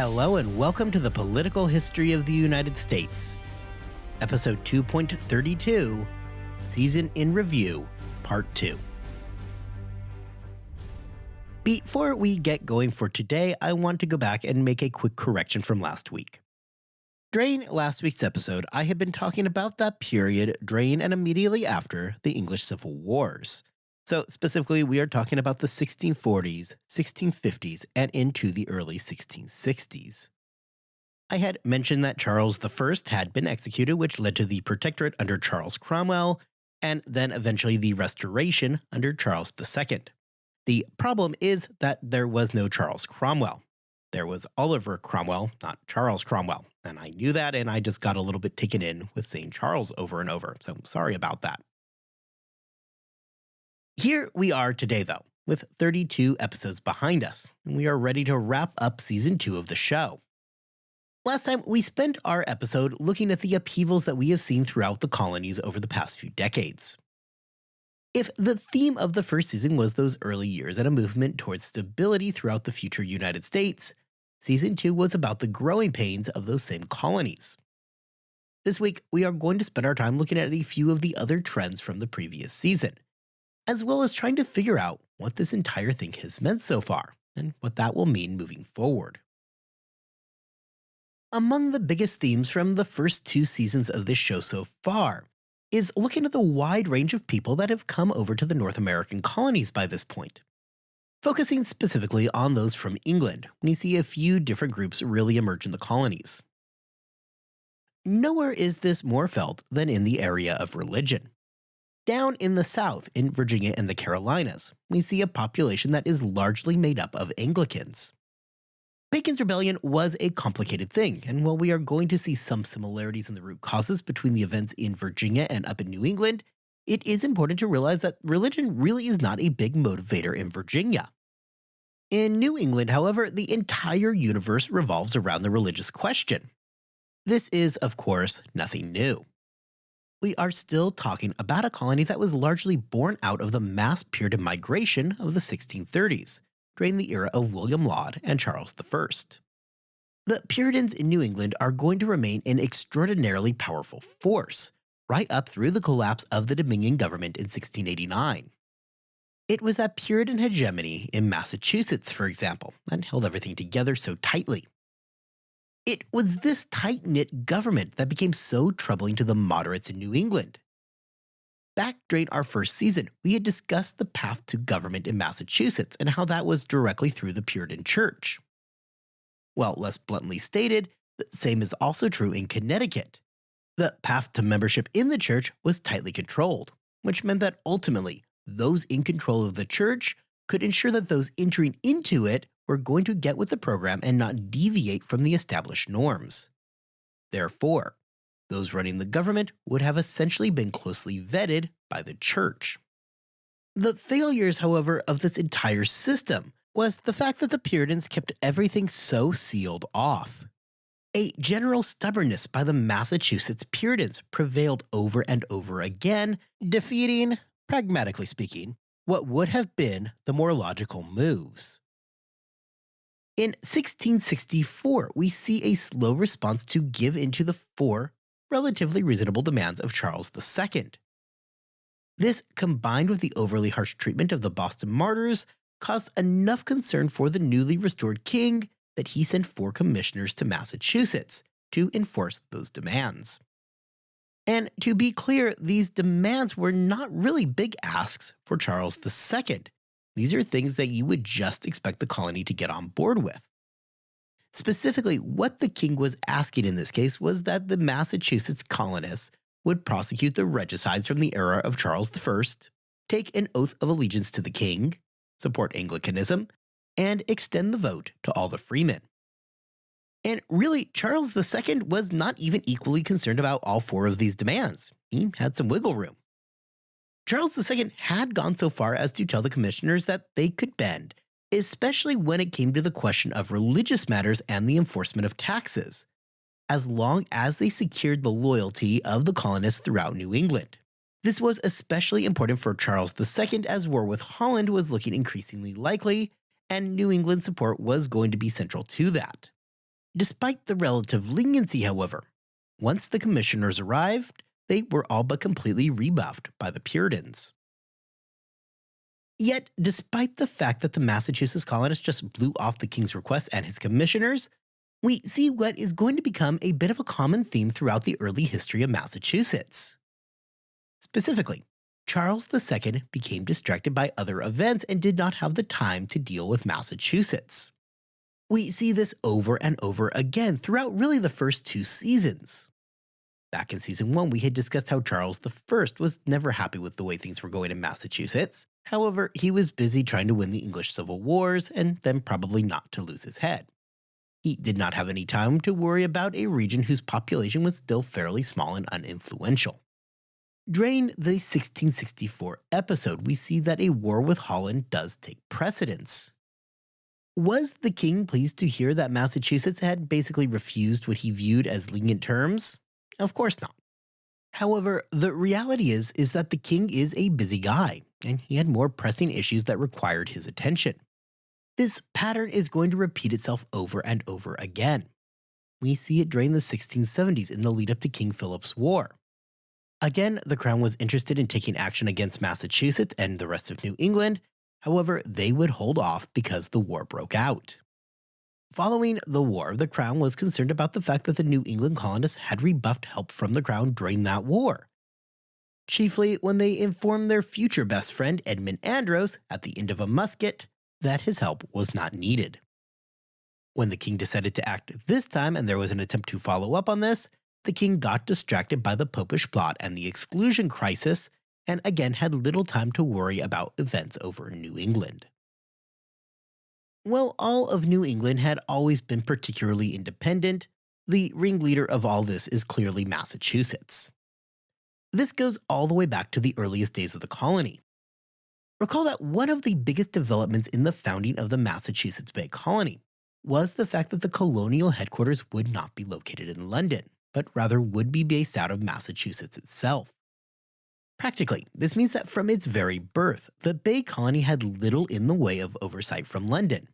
Hello and welcome to the Political History of the United States, Episode 2.32, Season in Review, Part 2. Before we get going for today, I want to go back and make a quick correction from last week. During last week's episode, I had been talking about that period during and immediately after the English Civil Wars. So specifically, we are talking about the 1640s, 1650s, and into the early 1660s. I had mentioned that Charles I had been executed, which led to the Protectorate under Charles Cromwell, and then eventually the Restoration under Charles II. The problem is that there was no Charles Cromwell. There was Oliver Cromwell, not Charles Cromwell. And I knew that, and I just got a little bit taken in with saying Charles over and over, so sorry about that. Here we are today, though, with 32 episodes behind us, and we are ready to wrap up Season 2 of the show. Last time, we spent our episode looking at the upheavals that we have seen throughout the colonies over the past few decades. If the theme of the first season was those early years and a movement towards stability throughout the future United States, Season 2 was about the growing pains of those same colonies. This week, we are going to spend our time looking at a few of the other trends from the previous season, as well as trying to figure out what this entire thing has meant so far, and what that will mean moving forward. Among the biggest themes from the first two seasons of this show so far is looking at the wide range of people that have come over to the North American colonies by this point. Focusing specifically on those from England, we see a few different groups really emerge in the colonies. Nowhere is this more felt than in the area of religion. Down in the South, in Virginia and the Carolinas, we see a population that is largely made up of Anglicans. Bacon's Rebellion was a complicated thing, and while we are going to see some similarities in the root causes between the events in Virginia and up in New England, it is important to realize that religion really is not a big motivator in Virginia. In New England, however, the entire universe revolves around the religious question. This is, of course, nothing new. We are still talking about a colony that was largely born out of the mass Puritan migration of the 1630s, during the era of William Laud and Charles I. The Puritans in New England are going to remain an extraordinarily powerful force, right up through the collapse of the Dominion government in 1689. It was that Puritan hegemony in Massachusetts, for example, that held everything together so tightly. It was this tight-knit government that became so troubling to the moderates in New England. Back during our first season, we had discussed the path to government in Massachusetts and how that was directly through the Puritan Church. Well, less bluntly stated, the same is also true in Connecticut. The path to membership in the church was tightly controlled, which meant that ultimately, those in control of the church could ensure that those entering into it were going to get with the program and not deviate from the established norms. Therefore, those running the government would have essentially been closely vetted by the church. The failures, however, of this entire system was the fact that the Puritans kept everything so sealed off. A general stubbornness by the Massachusetts Puritans prevailed over and over again, defeating, pragmatically speaking, what would have been the more logical moves. In 1664, we see a slow response to give into the four relatively reasonable demands of Charles II. This, combined with the overly harsh treatment of the Boston martyrs, caused enough concern for the newly restored king that he sent 4 commissioners to Massachusetts to enforce those demands. And to be clear, these demands were not really big asks for Charles II. These are things that you would just expect the colony to get on board with. Specifically, what the king was asking in this case was that the Massachusetts colonists would prosecute the regicides from the era of Charles I, take an oath of allegiance to the king, support Anglicanism, and extend the vote to all the freemen. And really, Charles II was not even equally concerned about all 4 of these demands. He had some wiggle room. Charles II had gone so far as to tell the commissioners that they could bend, especially when it came to the question of religious matters and the enforcement of taxes, as long as they secured the loyalty of the colonists throughout New England. This was especially important for Charles II as war with Holland was looking increasingly likely, and New England support was going to be central to that. Despite the relative leniency, however, once the commissioners arrived, they were all but completely rebuffed by the Puritans. Yet, despite the fact that the Massachusetts colonists just blew off the king's request and his commissioners, we see what is going to become a bit of a common theme throughout the early history of Massachusetts. Specifically, Charles II became distracted by other events and did not have the time to deal with Massachusetts. We see this over and over again throughout really the first two seasons. Back in season 1, we had discussed how Charles I was never happy with the way things were going in Massachusetts. However, he was busy trying to win the English Civil Wars and then probably not to lose his head. He did not have any time to worry about a region whose population was still fairly small and uninfluential. During the 1664 episode, we see that a war with Holland does take precedence. Was the king pleased to hear that Massachusetts had basically refused what he viewed as lenient terms? Of course not. However, the reality is that the king is a busy guy, and he had more pressing issues that required his attention. This pattern is going to repeat itself over and over again. We see it during the 1670s in the lead up to King Philip's War. Again, the crown was interested in taking action against Massachusetts and the rest of New England. However, they would hold off because the war broke out. Following the war, the crown was concerned about the fact that the New England colonists had rebuffed help from the crown during that war. Chiefly when they informed their future best friend Edmund Andros at the end of a musket that his help was not needed. When the king decided to act this time and there was an attempt to follow up on this, the king got distracted by the Popish plot and the exclusion crisis, and again had little time to worry about events over in New England. While all of New England had always been particularly independent, the ringleader of all this is clearly Massachusetts. This goes all the way back to the earliest days of the colony. Recall that one of the biggest developments in the founding of the Massachusetts Bay Colony was the fact that the colonial headquarters would not be located in London, but rather would be based out of Massachusetts itself. Practically, this means that from its very birth, the Bay Colony had little in the way of oversight from London.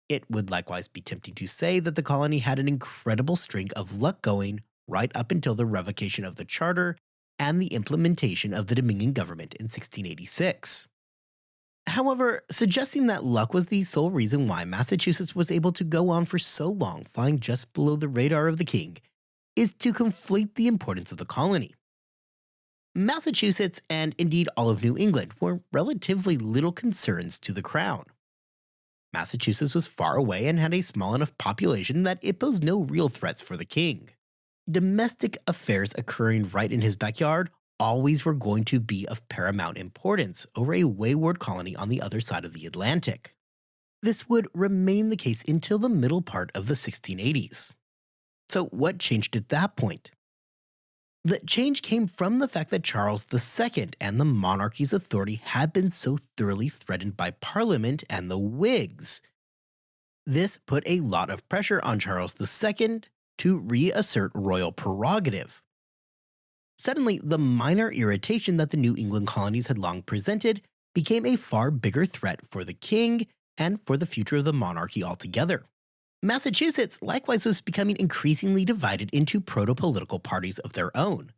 It would likewise be tempting to say that the colony had an incredible string of luck going right up until the revocation of the charter and the implementation of the Dominion government in 1686. However, suggesting that luck was the sole reason why Massachusetts was able to go on for so long flying just below the radar of the king is to conflate the importance of the colony. Massachusetts, and indeed all of New England, were relatively little concerns to the crown. Massachusetts was far away and had a small enough population that it posed no real threats for the king. Domestic affairs occurring right in his backyard always were going to be of paramount importance over a wayward colony on the other side of the Atlantic. This would remain the case until the middle part of the 1680s. So what changed at that point? The change came from the fact that Charles II and the monarchy's authority had been so thoroughly threatened by Parliament and the Whigs. This put a lot of pressure on Charles II to reassert royal prerogative. Suddenly, the minor irritation that the New England colonies had long presented became a far bigger threat for the king and for the future of the monarchy altogether. Massachusetts likewise was becoming increasingly divided into proto-political parties of their own,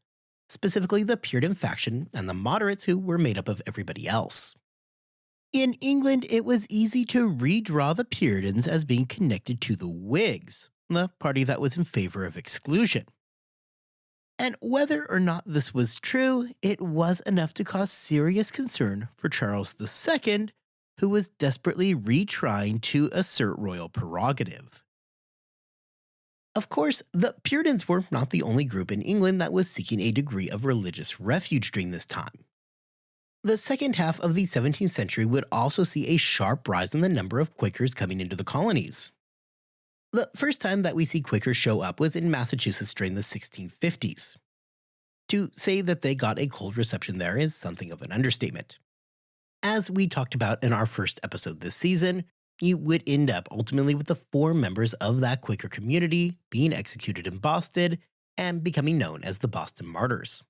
specifically the Puritan faction and the moderates who were made up of everybody else. In England, it was easy to redraw the Puritans as being connected to the Whigs, the party that was in favor of exclusion. And whether or not this was true, it was enough to cause serious concern for Charles II, who was desperately retrying to assert royal prerogative. Of course, the Puritans were not the only group in England that was seeking a degree of religious refuge during this time. The second half of the 17th century would also see a sharp rise in the number of Quakers coming into the colonies. The first time that we see Quakers show up was in Massachusetts during the 1650s. To say that they got a cold reception there is something of an understatement. As we talked about in our first episode this season, you would end up ultimately with the 4 members of that Quaker community being executed in Boston and becoming known as the Boston Martyrs.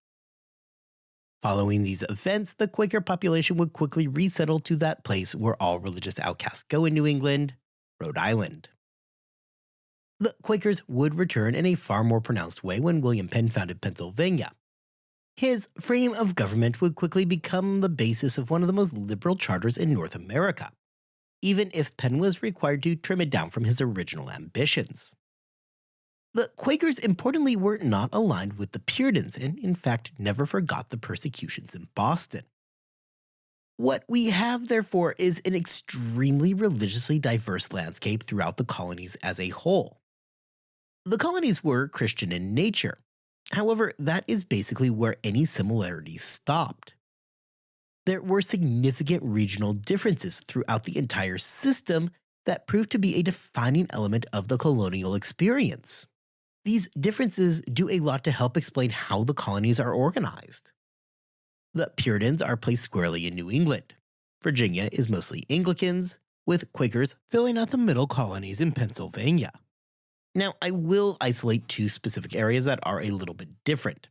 Following these events, the Quaker population would quickly resettle to that place where all religious outcasts go in New England, Rhode Island. The Quakers would return in a far more pronounced way when William Penn founded Pennsylvania. His frame of government would quickly become the basis of one of the most liberal charters in North America, even if Penn was required to trim it down from his original ambitions. The Quakers, importantly, were not aligned with the Puritans and, in fact, never forgot the persecutions in Boston. What we have, therefore, is an extremely religiously diverse landscape throughout the colonies as a whole. The colonies were Christian in nature. However, that is basically where any similarities stopped. There were significant regional differences throughout the entire system that proved to be a defining element of the colonial experience. These differences do a lot to help explain how the colonies are organized. The Puritans are placed squarely in New England. Virginia is mostly Anglicans, with Quakers filling out the middle colonies in Pennsylvania. Now, I will isolate two specific areas that are a little bit different.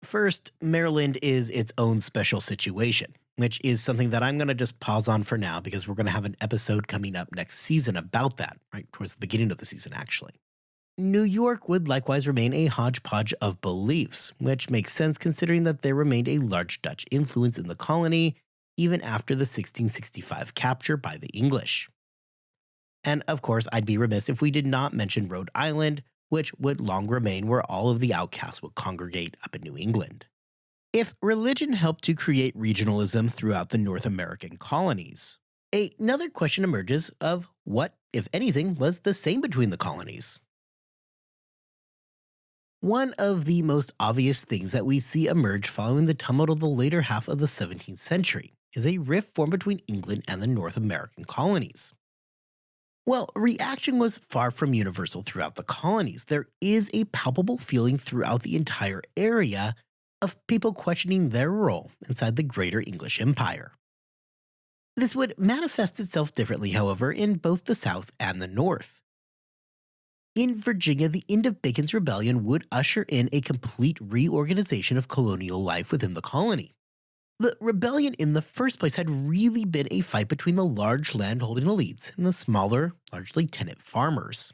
First, Maryland is its own special situation, which is something that I'm going to just pause on for now because we're going to have an episode coming up next season about that, right towards the beginning of the season, actually. New York would likewise remain a hodgepodge of beliefs, which makes sense considering that there remained a large Dutch influence in the colony even after the 1665 capture by the English. And of course, I'd be remiss if we did not mention Rhode Island, which would long remain where all of the outcasts would congregate up in New England. If religion helped to create regionalism throughout the North American colonies, another question emerges of what, if anything, was the same between the colonies. One of the most obvious things that we see emerge following the tumult of the later half of the 17th century is a rift formed between England and the North American colonies. While reaction was far from universal throughout the colonies, there is a palpable feeling throughout the entire area of people questioning their role inside the greater English Empire. This would manifest itself differently, however, in both the South and the North. In Virginia, the end of Bacon's Rebellion would usher in a complete reorganization of colonial life within the colony. The rebellion in the first place had really been a fight between the large landholding elites and the smaller, largely tenant farmers.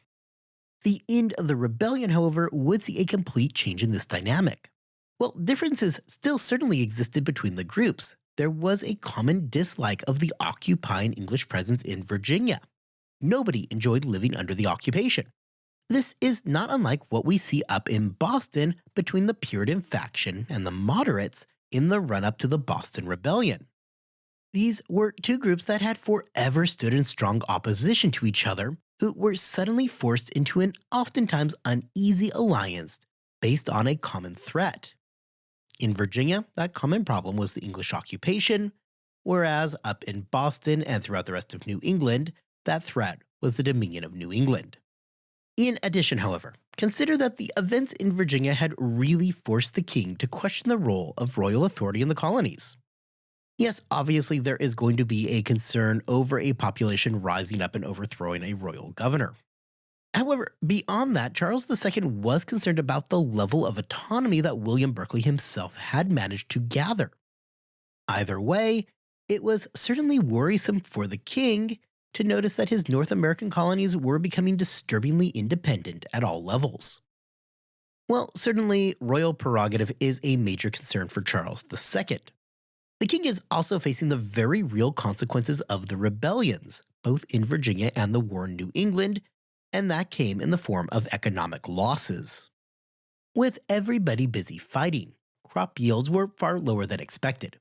The end of the rebellion, however, would see a complete change in this dynamic. While differences still certainly existed between the groups, there was a common dislike of the occupying English presence in Virginia. Nobody enjoyed living under the occupation. This is not unlike what we see up in Boston between the Puritan faction and the moderates in the run-up to the Boston Rebellion. These were two groups that had forever stood in strong opposition to each other, who were suddenly forced into an oftentimes uneasy alliance based on a common threat. In Virginia, that common problem was the English occupation, whereas up in Boston and throughout the rest of New England, that threat was the Dominion of New England. In addition, however, consider that the events in Virginia had really forced the king to question the role of royal authority in the colonies. Yes, obviously there is going to be a concern over a population rising up and overthrowing a royal governor. However, beyond that, Charles II was concerned about the level of autonomy that William Berkeley himself had managed to gather. Either way, it was certainly worrisome for the king to notice that his North American colonies were becoming disturbingly independent at all levels. Well, certainly, royal prerogative is a major concern for Charles II. The king is also facing the very real consequences of the rebellions, both in Virginia and the war in New England, and that came in the form of economic losses. With everybody busy fighting, crop yields were far lower than expected.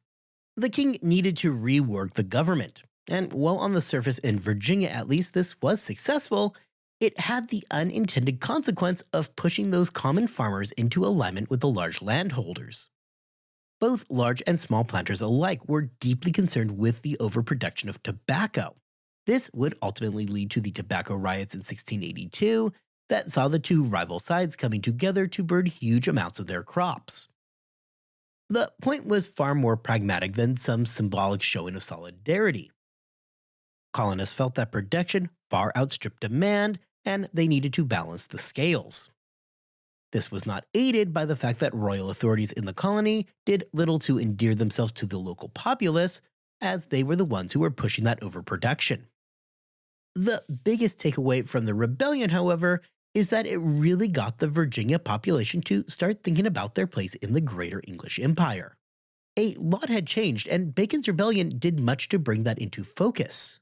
The king needed to rework the government, and while on the surface in Virginia at least this was successful, it had the unintended consequence of pushing those common farmers into alignment with the large landholders. Both large and small planters alike were deeply concerned with the overproduction of tobacco. This would ultimately lead to the tobacco riots in 1682 that saw the two rival sides coming together to burn huge amounts of their crops. The point was far more pragmatic than some symbolic showing of solidarity. Colonists felt that production far outstripped demand, and they needed to balance the scales. This was not aided by the fact that royal authorities in the colony did little to endear themselves to the local populace, as they were the ones who were pushing that overproduction. The biggest takeaway from the rebellion, however, is that it really got the Virginia population to start thinking about their place in the greater English Empire. A lot had changed, and Bacon's rebellion did much to bring that into focus.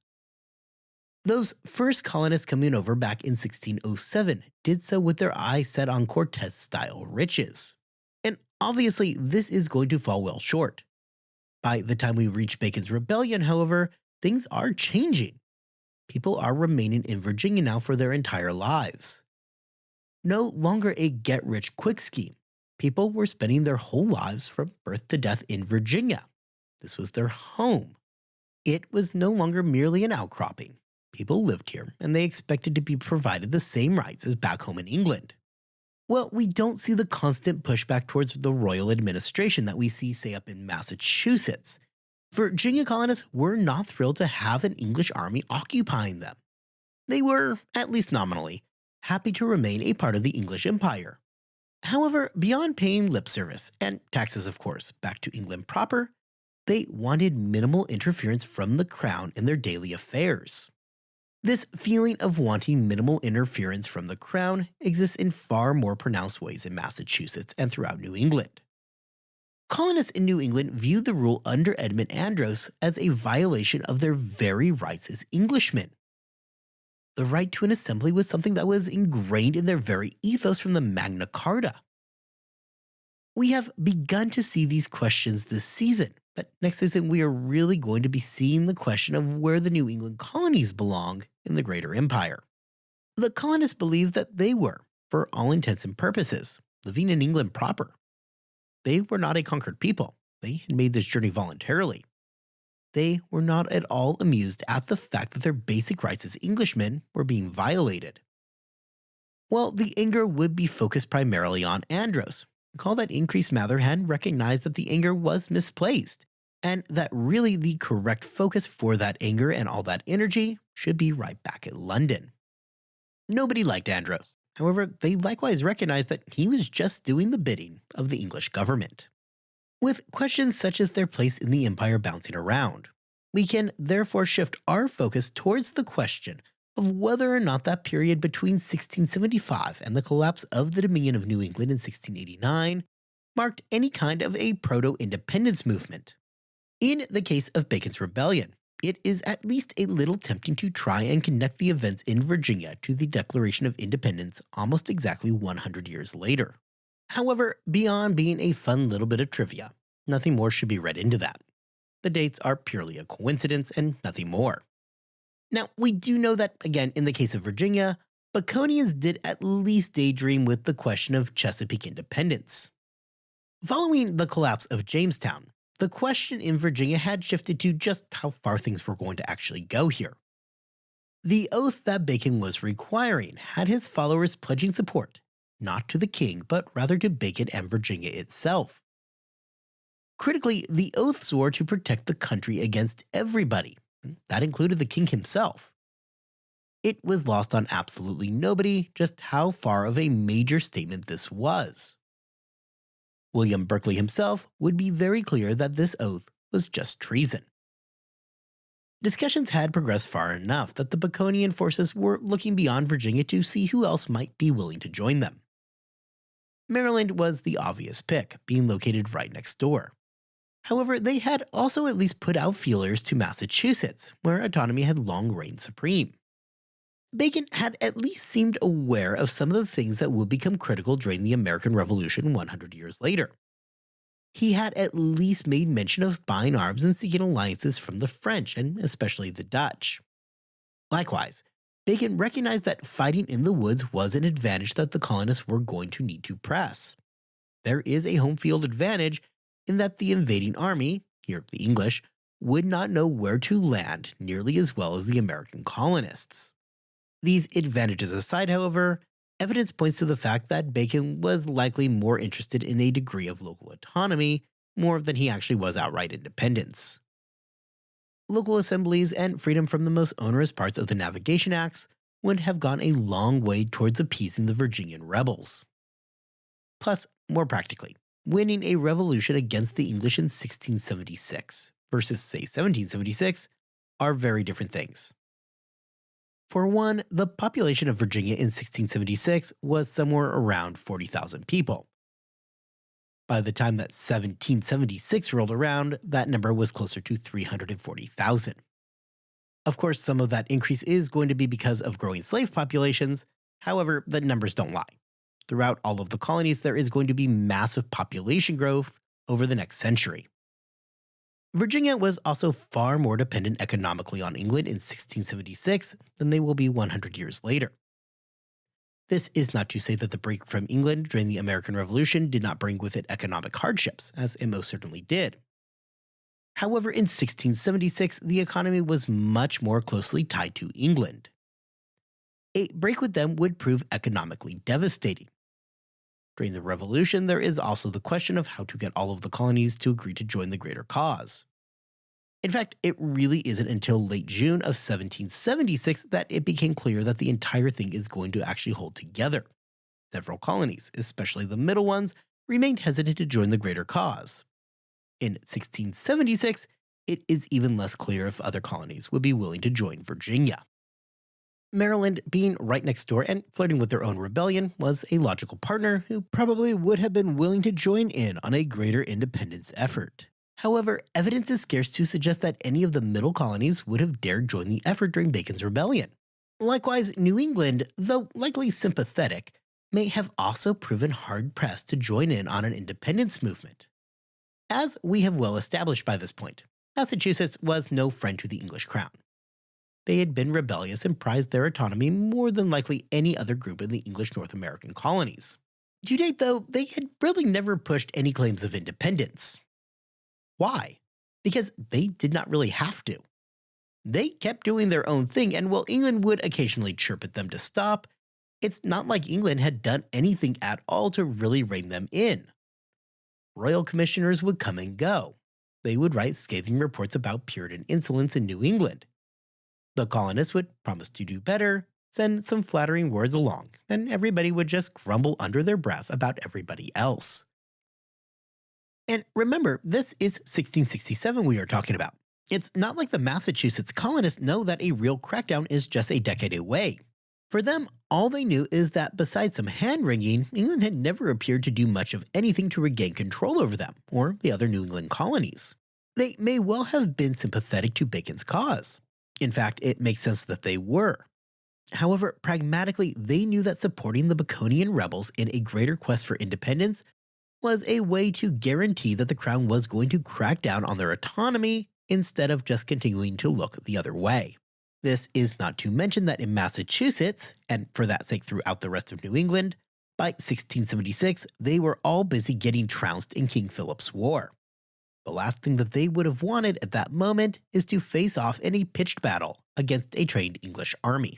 Those first colonists coming over back in 1607 did so with their eyes set on Cortez style riches. And obviously, this is going to fall well short. By the time we reach Bacon's rebellion, however, things are changing. People are remaining in Virginia now for their entire lives. No longer a get rich quick scheme. People were spending their whole lives from birth to death in Virginia. This was their home. It was no longer merely an outcropping. People lived here, and they expected to be provided the same rights as back home in England. Well, we don't see the constant pushback towards the royal administration that we see, say, up in Massachusetts. Virginia colonists were not thrilled to have an English army occupying them. They were, at least nominally, happy to remain a part of the English Empire. However, beyond paying lip service, and taxes of course, back to England proper, they wanted minimal interference from the crown in their daily affairs. This feeling of wanting minimal interference from the crown exists in far more pronounced ways in Massachusetts and throughout New England. Colonists in New England viewed the rule under Edmund Andros as a violation of their very rights as Englishmen. The right to an assembly was something that was ingrained in their very ethos from the Magna Carta. We have begun to see these questions this season, but next season we are really going to be seeing the question of where the New England colonies belong in the greater empire. The colonists believed that they were, for all intents and purposes, living in England proper. They were not a conquered people. They had made this journey voluntarily. They were not at all amused at the fact that their basic rights as Englishmen were being violated. Well, the anger would be focused primarily on Andros. Recall that Increase Mather had recognized that the anger was misplaced, and that really the correct focus for that anger and all that energy should be right back at London. Nobody liked Andros. However, they likewise recognized that he was just doing the bidding of the English government. With questions such as their place in the empire bouncing around, we can therefore shift our focus towards the question of whether or not that period between 1675 and the collapse of the Dominion of New England in 1689 marked any kind of a proto-independence movement. In the case of Bacon's Rebellion, it is at least a little tempting to try and connect the events in Virginia to the Declaration of Independence almost exactly 100 years later. However, beyond being a fun little bit of trivia, nothing more should be read into that. The dates are purely a coincidence and nothing more. Now, we do know that, again, in the case of Virginia, Baconians did at least daydream with the question of Chesapeake independence. Following the collapse of Jamestown, the question in Virginia had shifted to just how far things were going to actually go here. The oath that Bacon was requiring had his followers pledging support, not to the king, but rather to Bacon and Virginia itself. Critically, the oath swore to protect the country against everybody. That included the king himself. It was lost on absolutely nobody just how far of a major statement this was. William Berkeley himself would be very clear that this oath was just treason. Discussions had progressed far enough that the Baconian forces were looking beyond Virginia to see who else might be willing to join them. Maryland was the obvious pick, being located right next door. However, they had also at least put out feelers to Massachusetts, where autonomy had long reigned supreme. Bacon had at least seemed aware of some of the things that would become critical during the American Revolution 100 years later. He had at least made mention of buying arms and seeking alliances from the French, and especially the Dutch. Likewise, Bacon recognized that fighting in the woods was an advantage that the colonists were going to need to press. There is a home field advantage in that the invading army, here the English, would not know where to land nearly as well as the American colonists. These advantages aside, however, evidence points to the fact that Bacon was likely more interested in a degree of local autonomy more than he actually was outright independence. Local assemblies and freedom from the most onerous parts of the Navigation Acts would have gone a long way towards appeasing the Virginian rebels. Plus, more practically, winning a revolution against the English in 1676 versus, say, 1776 are very different things. For one, the population of Virginia in 1676 was somewhere around 40,000 people. By the time that 1776 rolled around, that number was closer to 340,000. Of course, some of that increase is going to be because of growing slave populations. However, the numbers don't lie. Throughout all of the colonies, there is going to be massive population growth over the next century. Virginia was also far more dependent economically on England in 1676 than they will be 100 years later. This is not to say that the break from England during the American Revolution did not bring with it economic hardships, as it most certainly did. However, in 1676, the economy was much more closely tied to England. A break with them would prove economically devastating. During the Revolution, there is also the question of how to get all of the colonies to agree to join the greater cause. In fact, it really isn't until late June of 1776 that it became clear that the entire thing is going to actually hold together. Several colonies, especially the middle ones, remained hesitant to join the greater cause. In 1676, it is even less clear if other colonies would be willing to join Virginia. Maryland, being right next door and flirting with their own rebellion, was a logical partner who probably would have been willing to join in on a greater independence effort. However, evidence is scarce to suggest that any of the middle colonies would have dared join the effort during Bacon's rebellion. Likewise, New England, though likely sympathetic, may have also proven hard-pressed to join in on an independence movement. As we have well established by this point, Massachusetts was no friend to the English crown. They had been rebellious and prized their autonomy more than likely any other group in the English North American colonies. To date, though, they had really never pushed any claims of independence. Why? Because they did not really have to. They kept doing their own thing, and while England would occasionally chirp at them to stop, it's not like England had done anything at all to really rein them in. Royal commissioners would come and go. They would write scathing reports about Puritan insolence in New England. The colonists would promise to do better, send some flattering words along, and everybody would just grumble under their breath about everybody else. And remember, this is 1667 we are talking about. It's not like the Massachusetts colonists know that a real crackdown is just a decade away. For them, all they knew is that besides some hand-wringing, England had never appeared to do much of anything to regain control over them, or the other New England colonies. They may well have been sympathetic to Bacon's cause. In fact, it makes sense that they were. However, pragmatically, they knew that supporting the Baconian rebels in a greater quest for independence was a way to guarantee that the crown was going to crack down on their autonomy instead of just continuing to look the other way. This is not to mention that in Massachusetts, and for that sake throughout the rest of New England, by 1676 they were all busy getting trounced in King Philip's War. The last thing that they would have wanted at that moment is to face off in a pitched battle against a trained English army.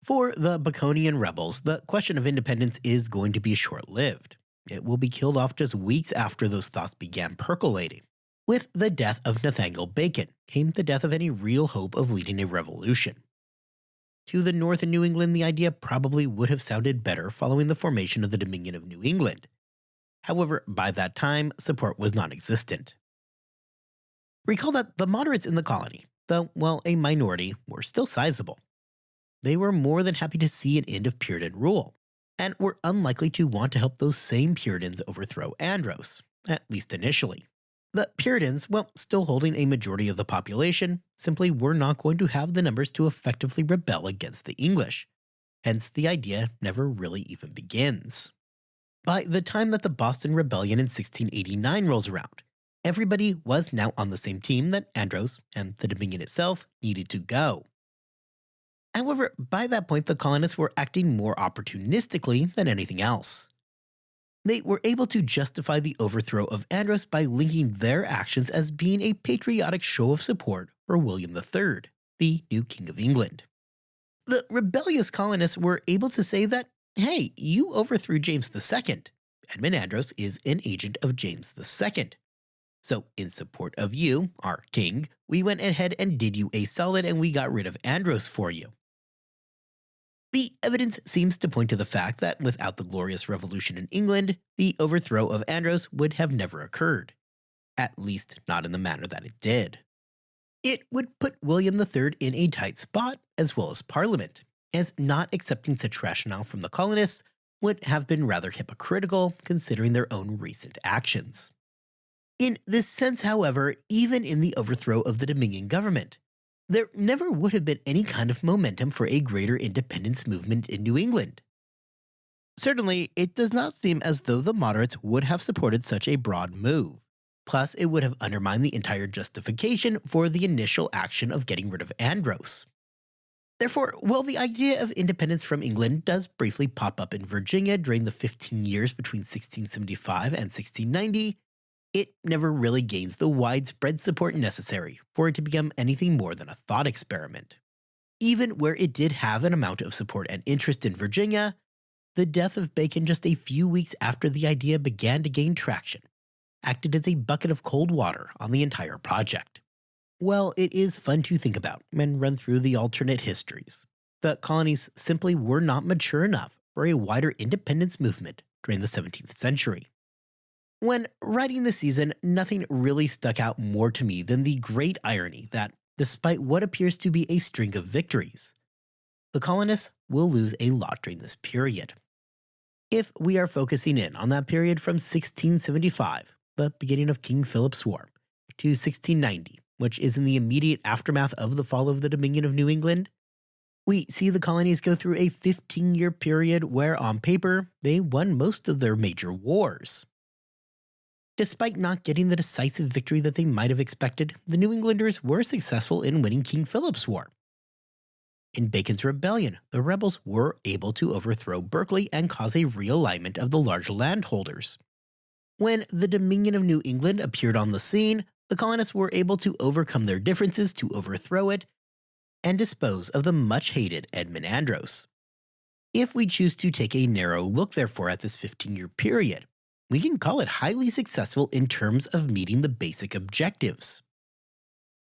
For the Baconian rebels, the question of independence is going to be short-lived. It will be killed off just weeks after those thoughts began percolating. With the death of Nathaniel Bacon came the death of any real hope of leading a revolution. To the north in New England, the idea probably would have sounded better following the formation of the Dominion of New England. However, by that time, support was non-existent. Recall that the moderates in the colony, though, well, a minority, were still sizable. They were more than happy to see an end of Puritan rule, and were unlikely to want to help those same Puritans overthrow Andros, at least initially. The Puritans, well, still holding a majority of the population, simply were not going to have the numbers to effectively rebel against the English. Hence, the idea never really even begins. By the time that the Boston Rebellion in 1689 rolls around, everybody was now on the same team that Andros and the Dominion itself needed to go. However, by that point, the colonists were acting more opportunistically than anything else. They were able to justify the overthrow of Andros by linking their actions as being a patriotic show of support for William III, the new King of England. The rebellious colonists were able to say that, hey, you overthrew James II. Edmund Andros is an agent of James II. So, in support of you, our king, we went ahead and did you a solid and we got rid of Andros for you. The evidence seems to point to the fact that without the Glorious Revolution in England, the overthrow of Andros would have never occurred. At least not in the manner that it did. It would put William III in a tight spot, as well as Parliament, as not accepting such rationale from the colonists would have been rather hypocritical considering their own recent actions. In this sense, however, even in the overthrow of the Dominion government, there never would have been any kind of momentum for a greater independence movement in New England. Certainly, it does not seem as though the moderates would have supported such a broad move. Plus, it would have undermined the entire justification for the initial action of getting rid of Andros. Therefore, while the idea of independence from England does briefly pop up in Virginia during the 15 years between 1675 and 1690, it never really gains the widespread support necessary for it to become anything more than a thought experiment. Even where it did have an amount of support and interest in Virginia, the death of Bacon just a few weeks after the idea began to gain traction acted as a bucket of cold water on the entire project. Well, it is fun to think about and run through the alternate histories. The colonies simply were not mature enough for a wider independence movement during the 17th century. When writing the season, nothing really stuck out more to me than the great irony that, despite what appears to be a string of victories, the colonists will lose a lot during this period. If we are focusing in on that period from 1675, the beginning of King Philip's War, to 1690, which is in the immediate aftermath of the fall of the Dominion of New England, we see the colonies go through a 15-year period where, on paper, they won most of their major wars. Despite not getting the decisive victory that they might have expected, the New Englanders were successful in winning King Philip's War. In Bacon's Rebellion, the rebels were able to overthrow Berkeley and cause a realignment of the large landholders. When the Dominion of New England appeared on the scene, the colonists were able to overcome their differences to overthrow it and dispose of the much-hated Edmund Andros. If we choose to take a narrow look, therefore, at this 15-year period, we can call it highly successful in terms of meeting the basic objectives.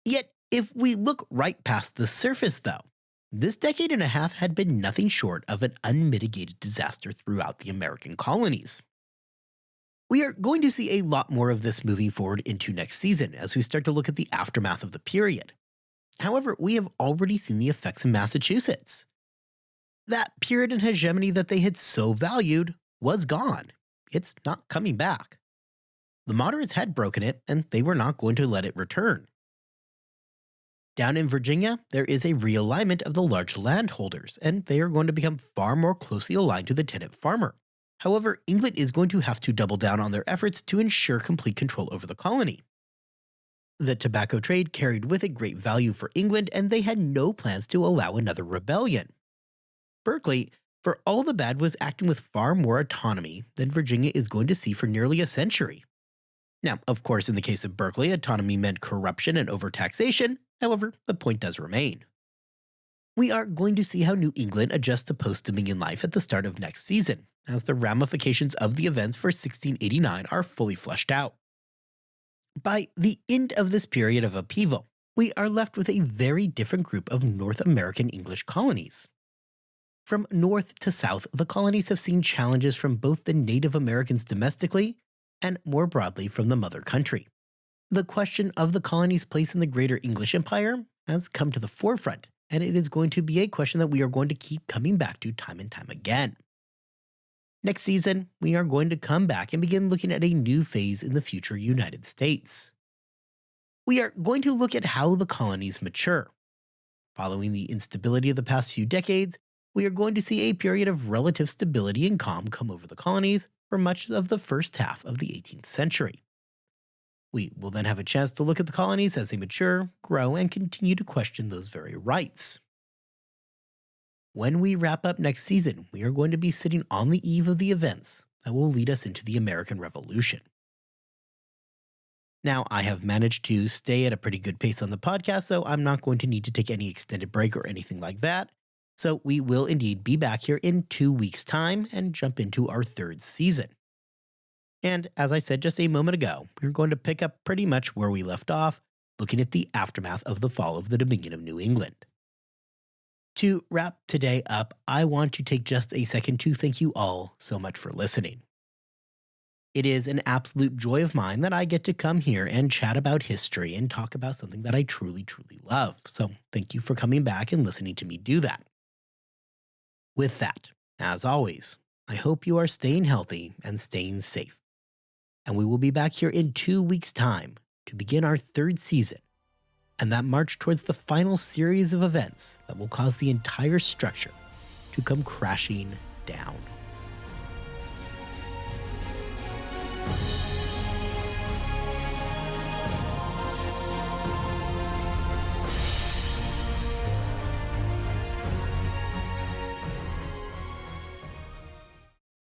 Yet, if we look right past the surface, though, this decade and a half had been nothing short of an unmitigated disaster throughout the American colonies. We are going to see a lot more of this moving forward into next season as we start to look at the aftermath of the period. However, we have already seen the effects in Massachusetts. That Puritan hegemony that they had so valued was gone. It's not coming back. The moderates had broken it, and they were not going to let it return. Down in Virginia, there is a realignment of the large landholders, and they are going to become far more closely aligned to the tenant farmer. However, England is going to have to double down on their efforts to ensure complete control over the colony. The tobacco trade carried with it great value for England, and they had no plans to allow another rebellion. Berkeley, for all the bad, was acting with far more autonomy than Virginia is going to see for nearly a century. Now, of course, in the case of Berkeley, autonomy meant corruption and overtaxation. However, the point does remain. We are going to see how New England adjusts to post-Dominion life at the start of next season, as the ramifications of the events for 1689 are fully fleshed out. By the end of this period of upheaval, we are left with a very different group of North American English colonies. From north to south, the colonies have seen challenges from both the Native Americans domestically and more broadly from the mother country. The question of the colony's place in the greater English empire has come to the forefront, and it is going to be a question that we are going to keep coming back to time and time again. Next season, we are going to come back and begin looking at a new phase in the future United States. We are going to look at how the colonies mature. Following the instability of the past few decades, we are going to see a period of relative stability and calm come over the colonies for much of the first half of the 18th century. We will then have a chance to look at the colonies as they mature, grow, and continue to question those very rights. When we wrap up next season, we are going to be sitting on the eve of the events that will lead us into the American Revolution. Now, I have managed to stay at a pretty good pace on the podcast, so I'm not going to need to take any extended break or anything like that. So we will indeed be back here in 2 weeks' time and jump into our third season. And as I said just a moment ago, we're going to pick up pretty much where we left off, looking at the aftermath of the fall of the Dominion of New England. To wrap today up, I want to take just a second to thank you all so much for listening. It is an absolute joy of mine that I get to come here and chat about history and talk about something that I truly, truly love. So thank you for coming back and listening to me do that. With that, as always, I hope you are staying healthy and staying safe. And we will be back here in 2 weeks' time to begin our third season and that march towards the final series of events that will cause the entire structure to come crashing down.